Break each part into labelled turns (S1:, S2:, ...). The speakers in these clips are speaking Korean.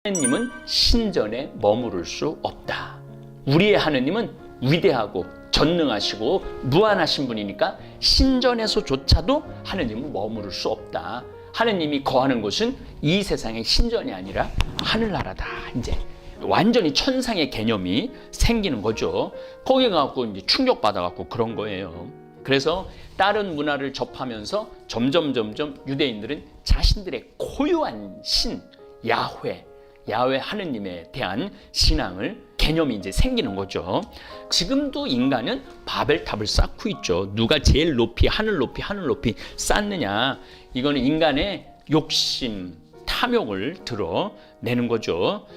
S1: 하느님은 신전에 머무를 수 없다. 우리의 하느님은 위대하고 전능하시고 무한하신 분이니까 신전에서조차도 하느님은 머무를 수 없다. 하느님이 거하는 곳은 이 세상의 신전이 아니라 하늘나라다. 이제 완전히 천상의 개념이 생기는 거죠. 거기 가갖고 이제 충격받아갖고 그런 거예요. 그래서 다른 문화를 접하면서 점점 유대인들은 자신들의 고유한 신 야훼 하느님에 대한 신앙을 개념이 이제 생기는 거죠. 지금도 인간은 바벨탑을 쌓고 있죠. 누가 제일 높이 하늘 높이 쌓느냐. 이거는 인간의 욕심, 탐욕을 드러내는 거죠.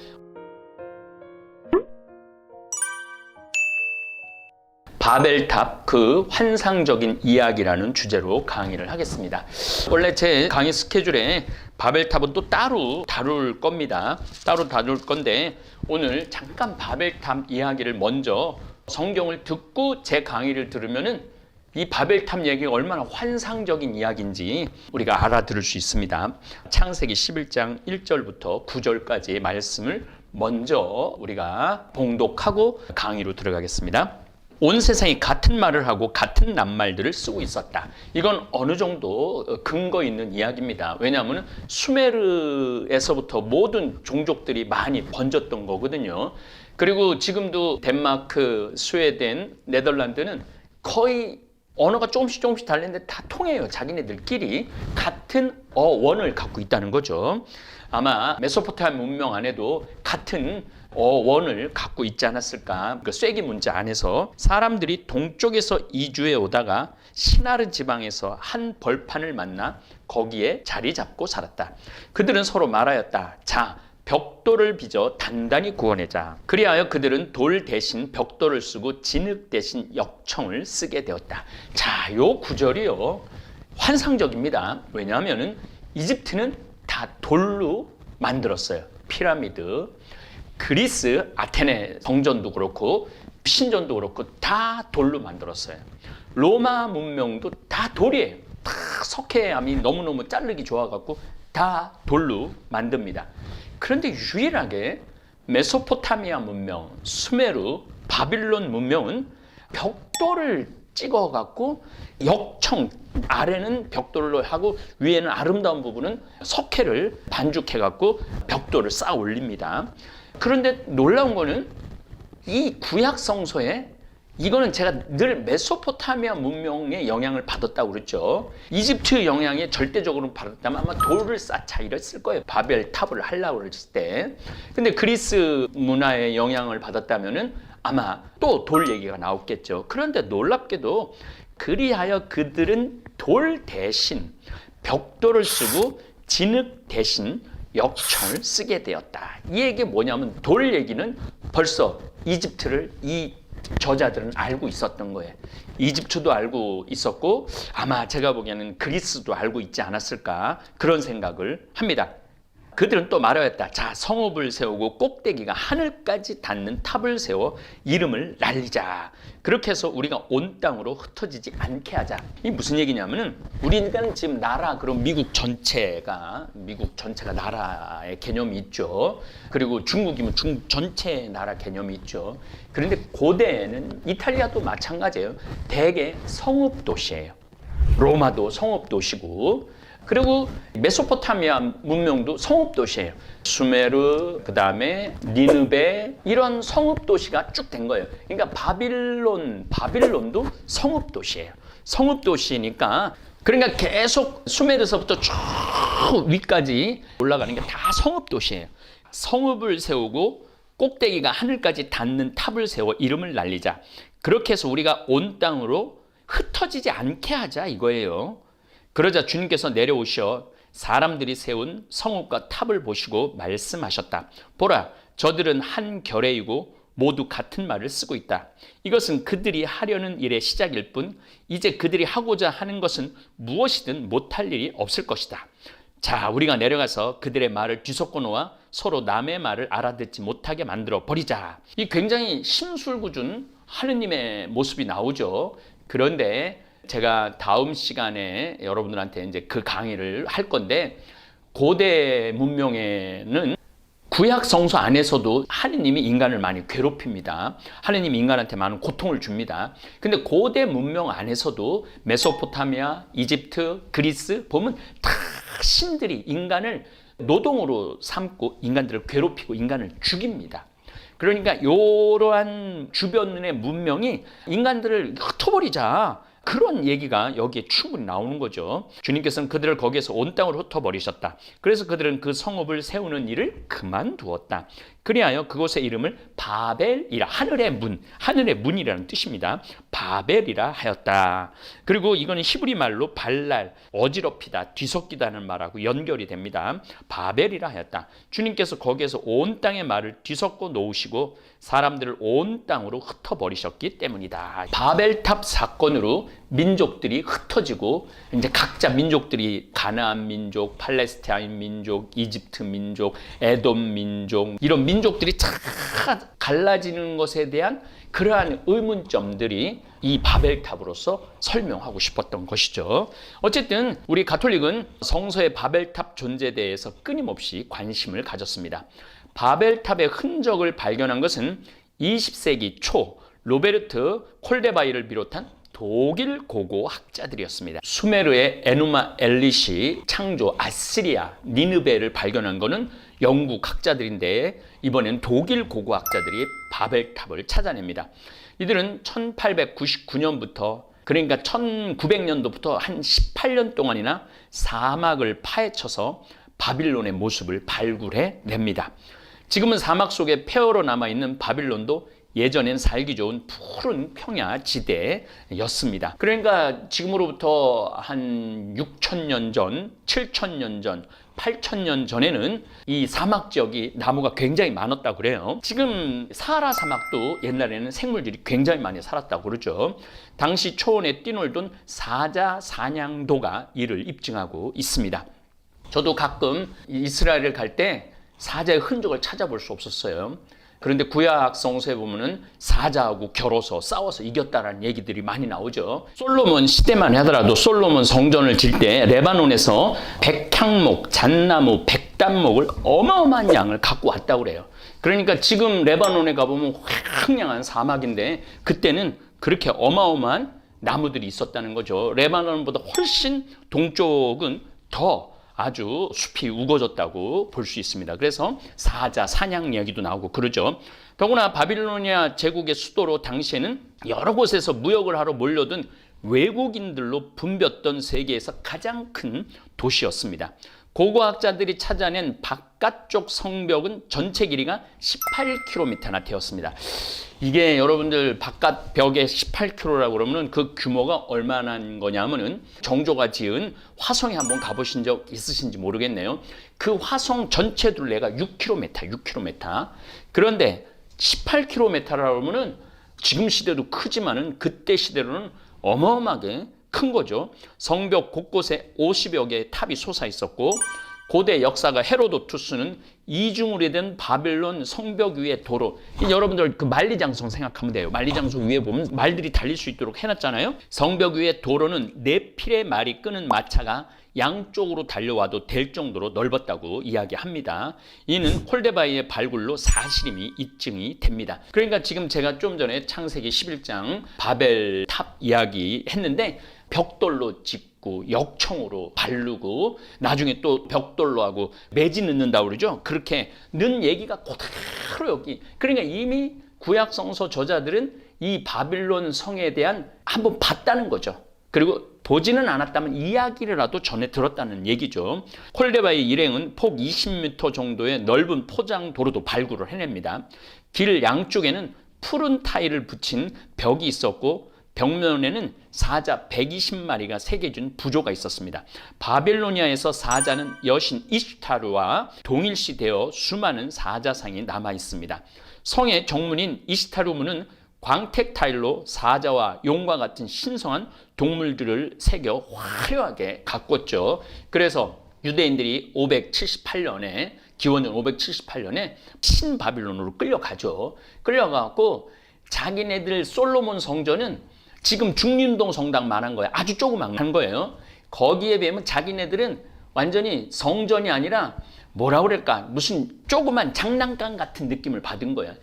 S1: 바벨탑 그 환상적인 이야기라는 주제로 강의를 하겠습니다. 원래 제 강의 스케줄에 바벨탑은 또 따로 다룰 겁니다. 따로 다룰 건데 오늘 잠깐 바벨탑 이야기를 먼저 성경을 듣고 제 강의를 들으면은 이 바벨탑 얘기가 얼마나 환상적인 이야기인지 우리가 알아들을 수 있습니다. 창세기 11장 1절부터 9절까지의 말씀을 먼저 우리가 봉독하고 강의로 들어가겠습니다. 온 세상이 같은 말을 하고 같은 낱말들을 쓰고 있었다. 이건 어느 정도 근거 있는 이야기입니다. 왜냐하면 수메르에서부터 모든 종족들이 많이 번졌던 거거든요. 그리고 지금도 덴마크, 스웨덴, 네덜란드는 거의 언어가 조금씩 달리는데 다 통해요. 자기네들끼리 같은 어원을 갖고 있다는 거죠. 아마 메소포타미아 문명 안에도 같은 어원을 갖고 있지 않았을까. 그 쐐기 문자 안에서 사람들이 동쪽에서 이주해 오다가 시나르 지방에서 한 벌판을 만나 거기에 자리 잡고 살았다. 그들은 서로 말하였다. 자, 벽돌을 빚어 단단히 구워내자. 그리하여 그들은 돌 대신 벽돌을 쓰고 진흙 대신 역청을 쓰게 되었다. 자, 요 구절이요 환상적입니다. 왜냐하면은 이집트는 다 돌로 만들었어요. 피라미드. 그리스 아테네 성전도 그렇고 신전도 그렇고 다 돌로 만들었어요. 로마 문명도 다 돌이에요. 다 석회암이 너무너무 자르기 좋아갖고 다 돌로 만듭니다. 그런데 유일하게 메소포타미아 문명, 수메르, 바빌론 문명은 벽돌을 찍어갖고 역청, 아래는 벽돌로 하고 위에는 아름다운 부분은 석회를 반죽해갖고 벽돌을 쌓아 올립니다. 그런데 놀라운 거는 이 구약 성서에 이거는 제가 늘 메소포타미아 문명의 영향을 받았다고 그랬죠. 이집트 영향에 절대적으로 받았다면 아마 돌을 쌓자 이랬을 거예요. 바벨탑을 하려고 그랬을 때. 근데 그리스 문화의 영향을 받았다면은 아마 또 돌 얘기가 나왔겠죠. 그런데 놀랍게도 그리하여 그들은 돌 대신 벽돌을 쓰고 진흙 대신 역청을 쓰게 되었다. 이 얘기 뭐냐면 돌 얘기는 벌써 이집트를 이 저자들은 알고 있었던 거예요. 이집트도 알고 있었고 아마 제가 보기에는 그리스도 알고 있지 않았을까 그런 생각을 합니다. 그들은 또 말하였다. 자, 성읍을 세우고 꼭대기가 하늘까지 닿는 탑을 세워 이름을 날리자. 그렇게 해서 우리가 온 땅으로 흩어지지 않게 하자. 이게 무슨 얘기냐면은 우리는 지금 나라, 그럼 미국 전체가 나라의 개념이 있죠. 그리고 중국이면 중국 전체의 나라 개념이 있죠. 그런데 고대에는 이탈리아도 마찬가지예요. 대개 성읍 도시예요. 로마도 성읍 도시고 그리고 메소포타미아 문명도 성읍도시예요. 수메르, 그 다음에 니느베 이런 성읍도시가 쭉 된 거예요. 그러니까 바빌론도 성읍도시예요. 성읍도시니까 그러니까 계속 수메르에서부터 쭉 위까지 올라가는 게 다 성읍도시예요. 성읍을 세우고 꼭대기가 하늘까지 닿는 탑을 세워 이름을 날리자. 그렇게 해서 우리가 온 땅으로 흩어지지 않게 하자 이거예요. 그러자 주님께서 내려오셔 사람들이 세운 성읍과 탑을 보시고 말씀하셨다. 보라, 저들은 한 결의이고 모두 같은 말을 쓰고 있다. 이것은 그들이 하려는 일의 시작일 뿐 이제 그들이 하고자 하는 것은 무엇이든 못할 일이 없을 것이다. 자, 우리가 내려가서 그들의 말을 뒤섞어 놓아 서로 남의 말을 알아듣지 못하게 만들어 버리자. 이 굉장히 심술궂은 하느님의 모습이 나오죠. 그런데 제가 다음 시간에 여러분들한테 이제 그 강의를 할 건데 고대 문명에는 구약 성서 안에서도 하느님이 인간을 많이 괴롭힙니다. 하느님이 인간한테 많은 고통을 줍니다. 근데 고대 문명 안에서도 메소포타미아, 이집트, 그리스 보면 다 신들이 인간을 노동으로 삼고 인간들을 괴롭히고 인간을 죽입니다. 그러니까 이러한 주변의 문명이 인간들을 흩어버리자, 그런 얘기가 여기에 충분히 나오는 거죠. 주님께서는 그들을 거기에서 온 땅으로 흩어버리셨다. 그래서 그들은 그 성읍을 세우는 일을 그만두었다. 그리하여 그곳의 이름을 바벨이라, 하늘의 문이라는 뜻입니다. 바벨이라 하였다. 그리고 이거는 히브리 말로 발랄, 어지럽히다, 뒤섞이다는 말하고 연결이 됩니다. 바벨이라 하였다. 주님께서 거기에서 온 땅의 말을 뒤섞어 놓으시고 사람들을 온 땅으로 흩어버리셨기 때문이다. 바벨탑 사건으로 민족들이 흩어지고 이제 각자 민족들이 가나안 민족, 팔레스타인 민족, 이집트 민족, 에돔 민족, 이런 민족들이 다 갈라지는 것에 대한 그러한 의문점들이 이 바벨탑으로서 설명하고 싶었던 것이죠. 어쨌든 우리 가톨릭은 성서의 바벨탑 존재에 대해서 끊임없이 관심을 가졌습니다. 바벨탑의 흔적을 발견한 것은 20세기 초 로베르트 콜데바이를 비롯한 독일 고고 학자들이었습니다. 수메르의 에누마 엘릿이 창조 아시리아 니느베를 발견한 것은 영국 학자들인데 이번엔 독일 고고 학자들이 바벨탑을 찾아냅니다. 이들은 1899년부터 그러니까 1900년도부터 한 18년 동안이나 사막을 파헤쳐서 바빌론의 모습을 발굴해 냅니다. 지금은 사막 속에 폐허로 남아있는 바빌론도 예전엔 살기 좋은 푸른 평야지대였습니다. 그러니까 지금으로부터 한 6,000년 전, 7,000년 전, 8,000년 전에는 이 사막 지역이 나무가 굉장히 많았다고 그래요. 지금 사하라 사막도 옛날에는 생물들이 굉장히 많이 살았다고 그러죠. 당시 초원에 뛰놀던 사자 사냥도가 이를 입증하고 있습니다. 저도 가끔 이스라엘을 갈 때 사자의 흔적을 찾아볼 수 없었어요. 그런데 구약 성서에 보면은 사자하고 겨뤄서 싸워서 이겼다라는 얘기들이 많이 나오죠. 솔로몬 시대만 하더라도 솔로몬 성전을 질 때 레바논에서 백향목, 잣나무, 백단목을 어마어마한 양을 갖고 왔다고 그래요. 그러니까 지금 레바논에 가보면 황량한 사막인데 그때는 그렇게 어마어마한 나무들이 있었다는 거죠. 레바논보다 훨씬 동쪽은 더 아주 숲이 우거졌다고 볼 수 있습니다. 그래서 사자, 사냥 이야기도 나오고 그러죠. 더구나 바빌로니아 제국의 수도로 당시에는 여러 곳에서 무역을 하러 몰려든 외국인들로 붐볐던 세계에서 가장 큰 도시였습니다. 고고학자들이 찾아낸 바깥쪽 성벽은 전체 길이가 18km나 되었습니다. 이게 여러분들 바깥 벽에 18km라고 그러면 그 규모가 얼마나 거냐면은 정조가 지은 화성에 한번 가보신 적 있으신지 모르겠네요. 그 화성 전체 둘레가 6km. 그런데 18km라고 하면은 지금 시대도 크지만은 그때 시대로는 어마어마하게 큰 거죠. 성벽 곳곳에 50여 개의 탑이 솟아 있었고 고대 역사가 헤로도투스는 이중으로 된 바벨론 성벽 위의 도로, 여러분들 그 만리장성 생각하면 돼요. 만리장성 위에 보면 말들이 달릴 수 있도록 해놨잖아요. 성벽 위의 도로는 4필의 말이 끄는 마차가 양쪽으로 달려와도 될 정도로 넓었다고 이야기합니다. 이는 콜데바이의 발굴로 사실임이 입증이 됩니다. 그러니까 지금 제가 좀 전에 창세기 11장 바벨탑 이야기 했는데 벽돌로 짓고 역청으로 바르고 나중에 또 벽돌로 하고 매지 넣는다고 그러죠. 그렇게 넣은 얘기가 그대로 여기. 그러니까 이미 구약 성서 저자들은 이 바빌론 성에 대한 한번 봤다는 거죠. 그리고 보지는 않았다면 이야기라도 전해 들었다는 얘기죠. 콜데바이 일행은 폭 20m 정도의 넓은 포장 도로도 발굴을 해냅니다. 길 양쪽에는 푸른 타일을 붙인 벽이 있었고 벽면에는 사자 120마리가 새겨진 부조가 있었습니다. 바빌로니아에서 사자는 여신 이슈타르와 동일시되어 수많은 사자상이 남아 있습니다. 성의 정문인 이시타르문은 광택 타일로 사자와 용과 같은 신성한 동물들을 새겨 화려하게 가꿨죠. 그래서 유대인들이 578년에 기원전 578년에 신바빌론으로 끌려가죠. 끌려가고 자기네들 솔로몬 성전은 지금 중림동 성당만한 거예요. 아주 조그만 거예요. 거기에 비하면 자기네들은 완전히 성전이 아니라 뭐라 그럴까, 무슨 조그만 장난감 같은 느낌을 받은 거야.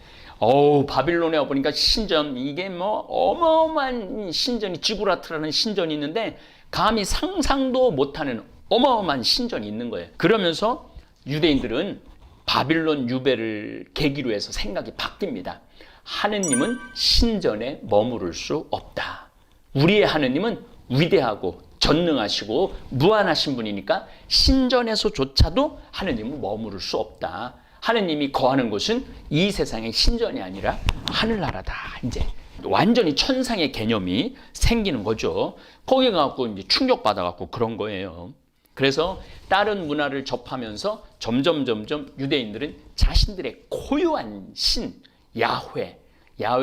S1: 바빌론에 와보니까 신전, 이게 뭐 어마어마한 신전이, 지구라트라는 신전이 있는데 감히 상상도 못하는 어마어마한 신전이 있는 거예요. 그러면서 유대인들은 바빌론 유배를 계기로 해서 생각이 바뀝니다. 하느님은 신전에 머무를 수 없다. 우리의 하느님은 위대하고 전능하시고 무한하신 분이니까 신전에서조차도 하느님은 머무를 수 없다. 하느님이 거하는 곳은 이 세상의 신전이 아니라 하늘나라다. 이제 완전히 천상의 개념이 생기는 거죠. 거기 가갖고 이제 충격받아갖고 그런 거예요. 그래서 다른 문화를 접하면서 점점 유대인들은 자신들의 고유한 신, 야훼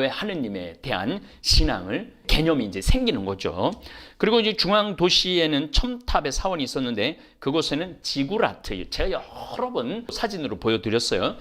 S1: 하느님에 대한 신앙을, 개념이 이제 생기는 거죠. 그리고 이제 중앙 도시에는 첨탑의 사원이 있었는데 그곳에는 지구라트, 제가 여러 번 사진으로 보여드렸어요.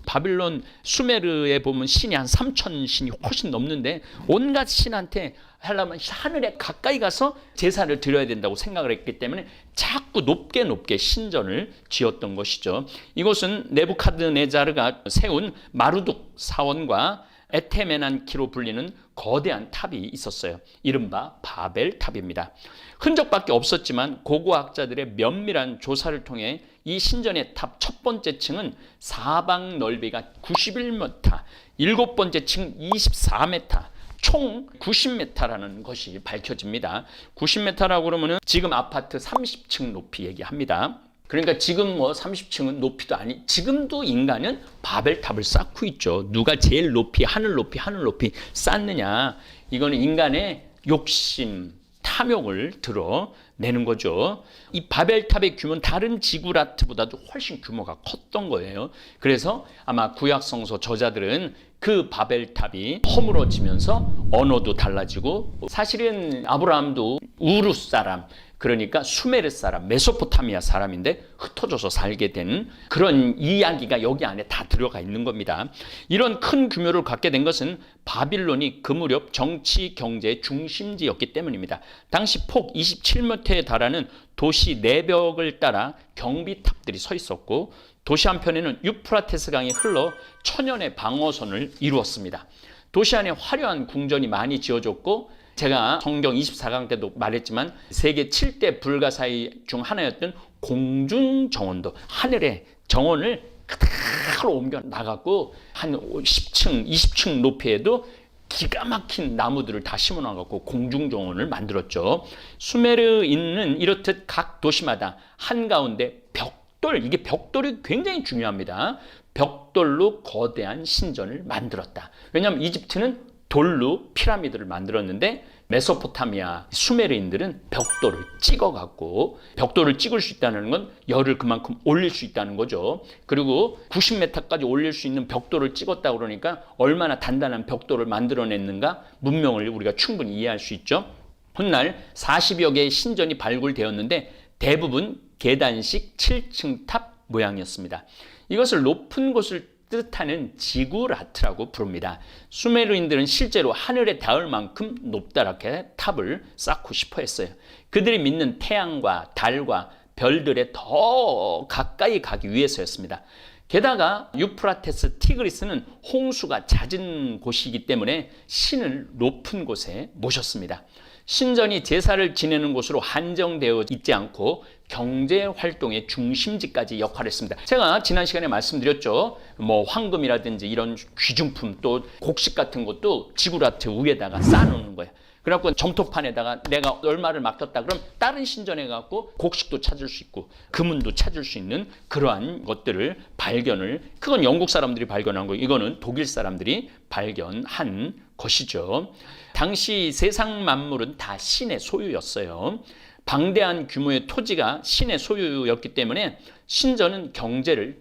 S1: 바빌론 수메르에 보면 신이 한 3,000 신이 훨씬 넘는데 온갖 신한테 하려면 하늘에 가까이 가서 제사를 드려야 된다고 생각을 했기 때문에 자꾸 높게 신전을 지었던 것이죠. 이곳은 네부카드네자르가 세운 마르둑 사원과 에테메난키로 불리는 거대한 탑이 있었어요. 이른바 바벨탑입니다. 흔적밖에 없었지만 고고학자들의 면밀한 조사를 통해 이 신전의 탑 첫 번째 층은 사방 넓이가 91m, 일곱 번째 층 24m, 총 90m라는 것이 밝혀집니다. 90m라고 그러면은 지금 아파트 30층 높이 얘기합니다. 그러니까 지금 뭐 30층은 높이도 아니, 지금도 인간은 바벨탑을 쌓고 있죠. 누가 제일 높이 하늘 높이 쌓느냐, 이거는 인간의 욕심, 탐욕을 드러내는 거죠. 이 바벨탑의 규모는 다른 지구라트보다도 훨씬 규모가 컸던 거예요. 그래서 아마 구약성서 저자들은 그 바벨탑이 허물어지면서 언어도 달라지고, 사실은 아브라함도 우르 사람, 그러니까 수메르 사람, 메소포타미아 사람인데 흩어져서 살게 된 그런 이야기가 여기 안에 다 들어가 있는 겁니다. 이런 큰 규모를 갖게 된 것은 바빌론이 그 무렵 정치, 경제의 중심지였기 때문입니다. 당시 폭 27m에 달하는 도시 내벽을 따라 경비탑들이 서 있었고, 도시 한편에는 유프라테스 강이 흘러 천연의 방어선을 이루었습니다. 도시 안에 화려한 궁전이 많이 지어졌고, 제가 성경 24강 때도 말했지만 세계 7대 불가사의 중 하나였던 공중정원도, 하늘의 정원을 그대로 옮겨 나갔고 한 10층, 20층 높이에도 기가 막힌 나무들을 다 심어놔갖고 공중정원을 만들었죠. 수메르인은 이렇듯 각 도시마다 한가운데 벽돌, 이게 벽돌이 굉장히 중요합니다. 벽돌로 거대한 신전을 만들었다. 왜냐하면 이집트는 돌로 피라미드를 만들었는데 메소포타미아 수메르인들은 벽돌을 찍어갖고, 벽돌을 찍을 수 있다는 건 열을 그만큼 올릴 수 있다는 거죠. 그리고 90m까지 올릴 수 있는 벽돌을 찍었다 그러니까 얼마나 단단한 벽돌을 만들어냈는가, 문명을 우리가 충분히 이해할 수 있죠. 훗날 40여 개의 신전이 발굴되었는데 대부분 계단식 7층 탑 모양이었습니다. 이것을 높은 곳을 뜻하는 지구라트라고 부릅니다. 수메르인들은 실제로 하늘에 닿을 만큼 높다랗게 탑을 쌓고 싶어 했어요. 그들이 믿는 태양과 달과 별들에 더 가까이 가기 위해서였습니다. 게다가 유프라테스, 티그리스는 홍수가 잦은 곳이기 때문에 신을 높은 곳에 모셨습니다. 신전이 제사를 지내는 곳으로 한정되어 있지 않고 경제활동의 중심지까지 역할을 했습니다. 제가 지난 시간에 말씀드렸죠. 뭐 황금이라든지 이런 귀중품, 또 곡식 같은 것도 지구라트 위에다가 쌓아놓는 거예요. 그래갖고 점토판에다가 내가 얼마를 맡겼다 그럼 다른 신전에 가고 곡식도 찾을 수 있고 금은도 찾을 수 있는 그러한 것들을 발견을, 그건 영국 사람들이 발견한 거고 이거는 독일 사람들이 발견한 것이죠. 당시 세상 만물은 다 신의 소유였어요. 방대한 규모의 토지가 신의 소유였기 때문에 신전은 경제를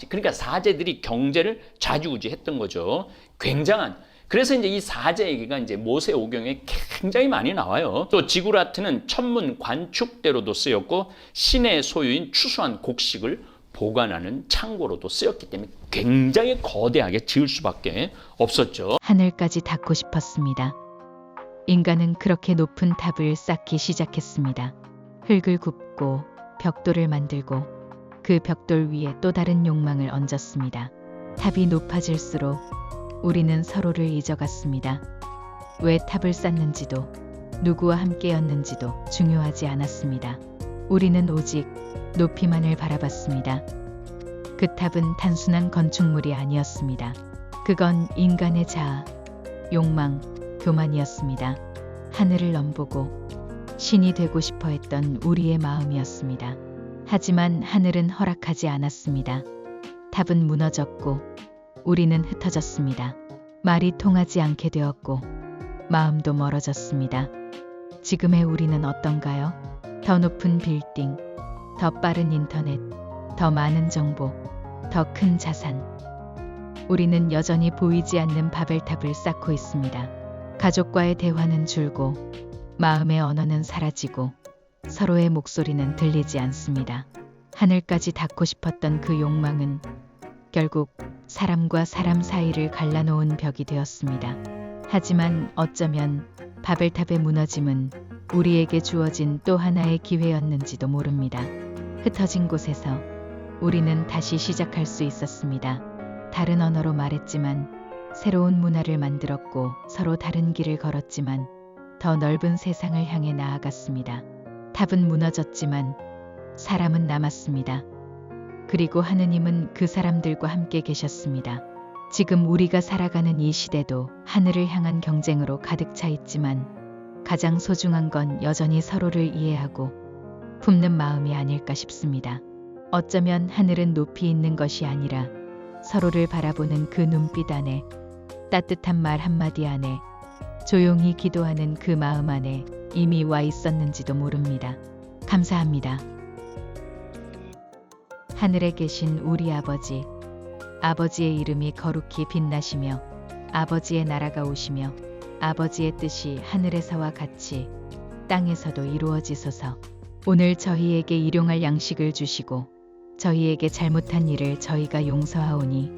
S1: 그러니까 사제들이 경제를 좌지우지했던 거죠. 굉장한. 그래서 이제 이 사제 얘기가 이제 모세오경에 굉장히 많이 나와요. 또 지구라트는 천문 관축대로도 쓰였고 신의 소유인 추수한 곡식을 보관하는 창고로도 쓰였기 때문에 굉장히 거대하게 지을 수밖에 없었죠.
S2: 하늘까지 닿고 싶었습니다. 인간은 그렇게 높은 탑을 쌓기 시작했습니다. 흙을 굽고 벽돌을 만들고 그 벽돌 위에 또 다른 욕망을 얹었습니다. 탑이 높아질수록 우리는 서로를 잊어갔습니다. 왜 탑을 쌓는지도 누구와 함께였는지도 중요하지 않았습니다. 우리는 오직 높이만을 바라봤습니다. 그 탑은 단순한 건축물이 아니었습니다. 그건 인간의 자아, 욕망, 교만이었습니다. 하늘을 넘보고 신이 되고 싶어 했던 우리의 마음이었습니다. 하지만 하늘은 허락하지 않았습니다. 탑은 무너졌고 우리는 흩어졌습니다. 말이 통하지 않게 되었고 마음도 멀어졌습니다. 지금의 우리는 어떤가요? 더 높은 빌딩, 더 빠른 인터넷, 더 많은 정보, 더 큰 자산. 우리는 여전히 보이지 않는 바벨탑을 쌓고 있습니다. 가족과의 대화는 줄고 마음의 언어는 사라지고 서로의 목소리는 들리지 않습니다. 하늘까지 닿고 싶었던 그 욕망은 결국 사람과 사람 사이를 갈라놓은 벽이 되었습니다. 하지만 어쩌면 바벨탑의 무너짐은 우리에게 주어진 또 하나의 기회였는지도 모릅니다. 흩어진 곳에서 우리는 다시 시작할 수 있었습니다. 다른 언어로 말했지만 새로운 문화를 만들었고 서로 다른 길을 걸었지만 더 넓은 세상을 향해 나아갔습니다. 탑은 무너졌지만 사람은 남았습니다. 그리고 하느님은 그 사람들과 함께 계셨습니다. 지금 우리가 살아가는 이 시대도 하늘을 향한 경쟁으로 가득 차 있지만 가장 소중한 건 여전히 서로를 이해하고 품는 마음이 아닐까 싶습니다. 어쩌면 하늘은 높이 있는 것이 아니라 서로를 바라보는 그 눈빛 안에, 따뜻한 말 한마디 안에, 조용히 기도하는 그 마음 안에 이미 와 있었는지도 모릅니다. 감사합니다. 하늘에 계신 우리 아버지, 아버지의 이름이 거룩히 빛나시며 아버지의 나라가 오시며 아버지의 뜻이 하늘에서와 같이 땅에서도 이루어지소서. 오늘 저희에게 일용할 양식을 주시고 저희에게 잘못한 일을 저희가 용서하오니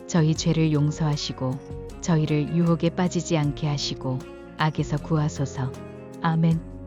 S2: 저희 죄를 용서하시고 저희를 유혹에 빠지지 않게 하시고 악에서 구하소서. 아멘.